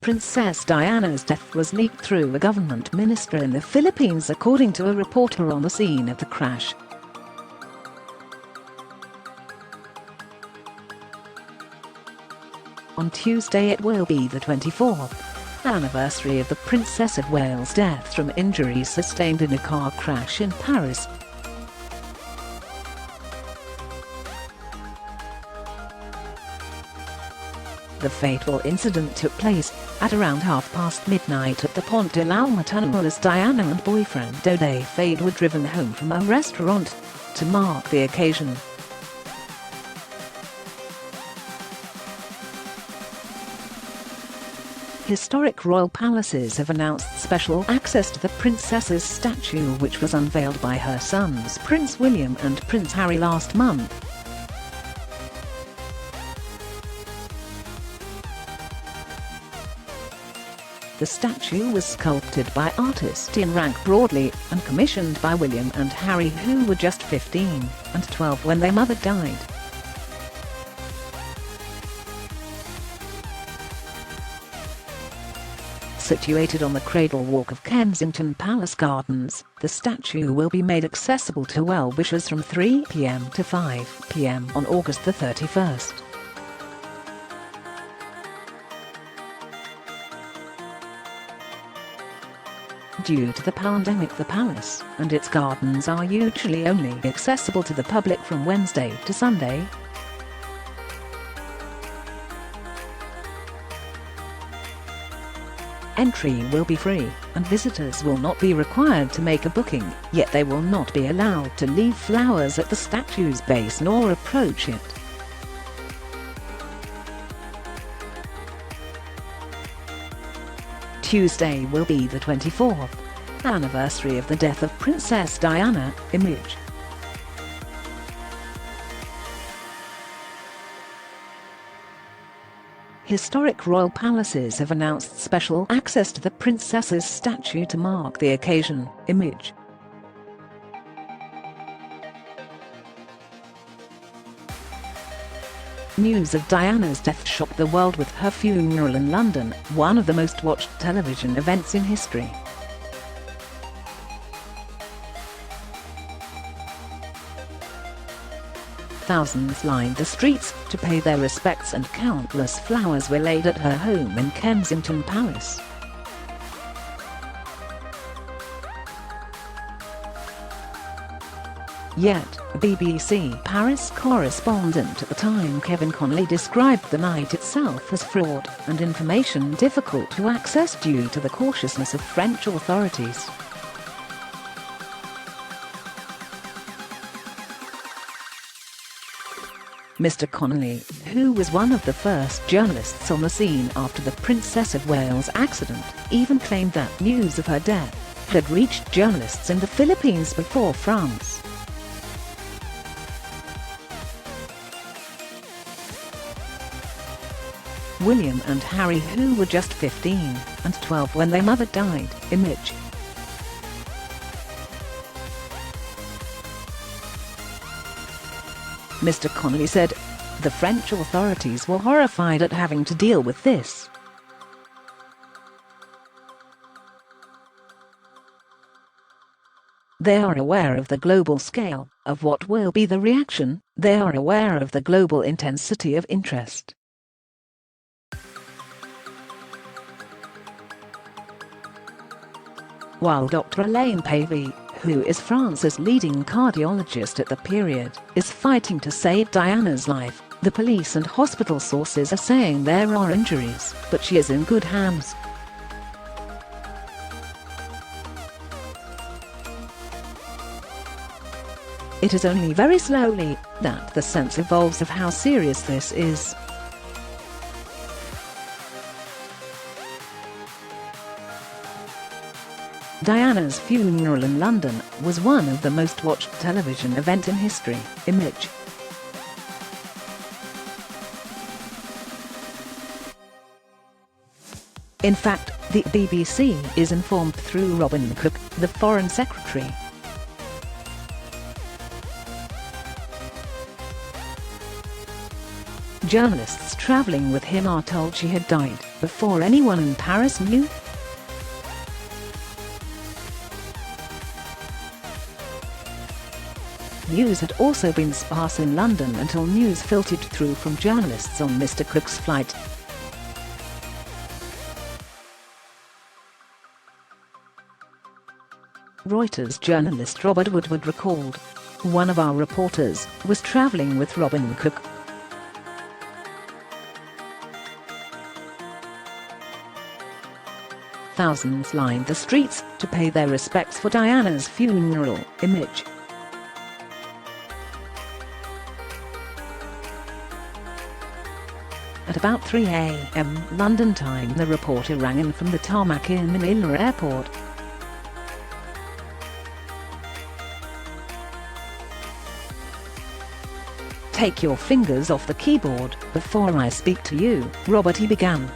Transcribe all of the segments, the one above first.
Princess Diana's death was leaked through a government minister in the Philippines, according to a reporter on the scene of the crash. On Tuesday it will be the 24th anniversary of the Princess of Wales' death from injuries sustained in a car crash in Paris. The fatal incident took place at around midnight at the Pont de l'Almatana as Diana and boyfriend Dode Fade were driven home from a restaurant to mark the occasion. Historic royal palaces have announced special access to the princess's statue, which was unveiled by her sons Prince William and Prince Harry last month. The statue was sculpted by artist Ian Rank Broadley and commissioned by William and Harry, who were just 15 and 12 when their mother died. Situated on the Cradle Walk of Kensington Palace Gardens, the statue will be made accessible to well-wishers from 3 p.m. to 5 p.m. on August the 31st. Due to the pandemic, the palace and its gardens are usually only accessible to the public from Wednesday to Sunday. Entry will be free, and visitors will not be required to make a booking, yet they will not be allowed to leave flowers at the statue's base nor approach it. Tuesday will be the 24th anniversary of the death of Princess Diana. Image. Historic royal palaces have announced special access to the princess's statue to mark the occasion. Image. News of Diana's death shocked the world with her funeral in London, one of the most watched television events in history. Thousands lined the streets to pay their respects and countless flowers were laid at her home in Kensington Palace. Yet, BBC Paris correspondent at the time Kevin Connolly described the night itself as fraud and information difficult to access due to the cautiousness of French authorities. Mr. Connolly, who was one of the first journalists on the scene after the Princess of Wales accident, even claimed that news of her death had reached journalists in the Philippines before France. William and Harry, who were just 15 and 12 when their mother died. Image. Mr. Connolly said, "The French authorities were horrified at having to deal with this. They are aware of the global scale of what will be the reaction, they are aware of the global intensity of interest." While Dr. Elaine Pavey, who is France's leading cardiologist at the period, is fighting to save Diana's life, the police and hospital sources are saying there are injuries, but she is in good hands. It is only very slowly that the sense evolves of how serious this is. Diana's funeral in London was one of the most watched television events in history. Image. In fact, the BBC is informed through Robin Cook, the Foreign Secretary. Journalists traveling with him are told she had died before anyone in Paris knew. News had also been sparse in London until news filtered through from journalists on Mr. Cook's flight. Reuters journalist Robert Woodward recalled, "One of our reporters was travelling with Robin Cook. Thousands lined the streets to pay their respects for Diana's funeral image. At about 3 a.m. London time, the reporter rang in from the tarmac in Manila Airport. "Take your fingers off the keyboard before I speak to you, Robert," he began.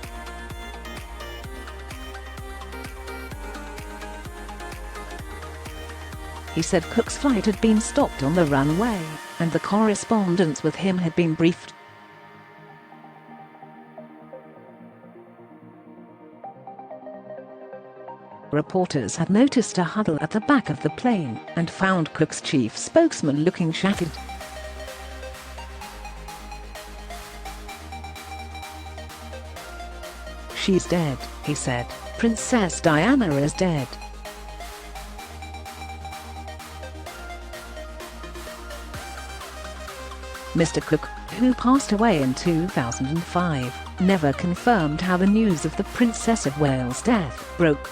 He said Cook's flight had been stopped on the runway, and the correspondents with him had been briefed. Reporters had noticed a huddle at the back of the plane and found Cook's chief spokesman looking shattered. "She's dead," he said. "Princess Diana is dead." Mr. Cook, who passed away in 2005, never confirmed how the news of the Princess of Wales' death broke.